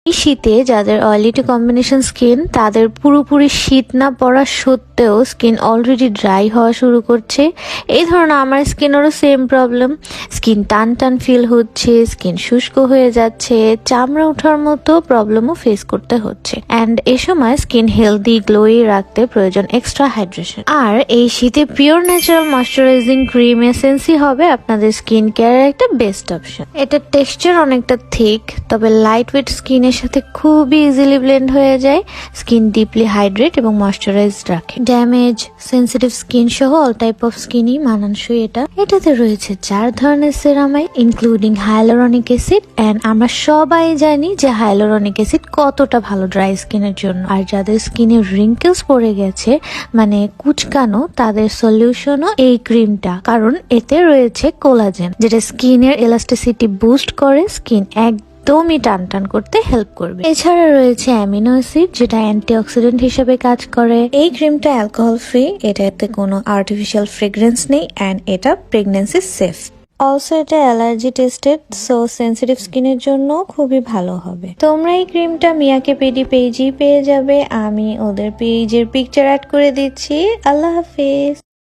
এই শীতে যাদের অয়েলি টু কম্বিনেশন স্কিন তাদের পুরোপুরি শীত না পড়া সত্ত্বেও স্কিন অলরেডি ড্রাই হওয়া শুরু করছে। এই ধরনের আমার স্কিনেরও সেম প্রবলেম। স্কিন টান টান ফিল হচ্ছে, স্কিন শুষ্ক হয়ে যাচ্ছে, চামড়া ওঠার মতো প্রবলেমও ফেস করতে হচ্ছে। অ্যান্ড এ সময় স্কিন হেলদি গ্লোই রাখতে প্রয়োজন এক্সট্রা হাইড্রেশন। আর এই শীতে পিওর ন্যাচারাল ময়শ্চারাইজিং ক্রিম এসেন্সি হবে আপনাদের স্কিন কেয়ারের একটা বেস্ট অপশন। এটার টেক্সচার অনেকটা থিক, তবে লাইট ওয়েট স্কিনের সাথে খুবই ইজিলি ব্লেন্ড হয়ে যায়। স্কিন ডিপলি হাইড্রেট এবং ময়শ্চারাইজড রাখে। ড্যামেজ, সেন্সিটিভ স্কিন সহ অল টাইপ অফ স্কিনই মানানসই এটাতে রয়েছে 4 ধরনের ceramide including hyaluronic acid. And আমরা সবাই জানি যে হাইলোরনিক অ্যাসিড কতটা ভালো ড্রাই স্কিনের জন্য। আর যাদের স্কিনে রিঙ্কেলস পড়ে গেছে মানে কুচকানো, তাদের সলিউশনও এই ক্রিমটা, কারণ এতে রয়েছে কোলাজেন যেটা স্কিনের এলাস্টিসিটি বুস্ট করে, স্কিন একদমই টান টান করতে হেল্প করবে। এছাড়া রয়েছে অ্যামিনো অ্যাসিড যেটা অ্যান্টিঅক্সিডেন্ট হিসেবে কাজ করে। এই ক্রিমটা অ্যালকোহল ফ্রি, এটাতে কোনো আর্টিফিশিয়াল ফ্রেগ্রেন্স নেই অ্যান্ড এটা প্রেগন্যান্সি সেফ। অলসো এটা অ্যালার্জি টেস্টেড, সো সেন্সিটিভ স্কিনের জন্য খুবই ভালো হবে। তোমরা এই ক্রিমটা মিয়াকে পেডি পেজেই পেয়ে যাবে। আমি ওদের পেজের পিকচার অ্যাড করে দিচ্ছি। আল্লাহ হাফেজ।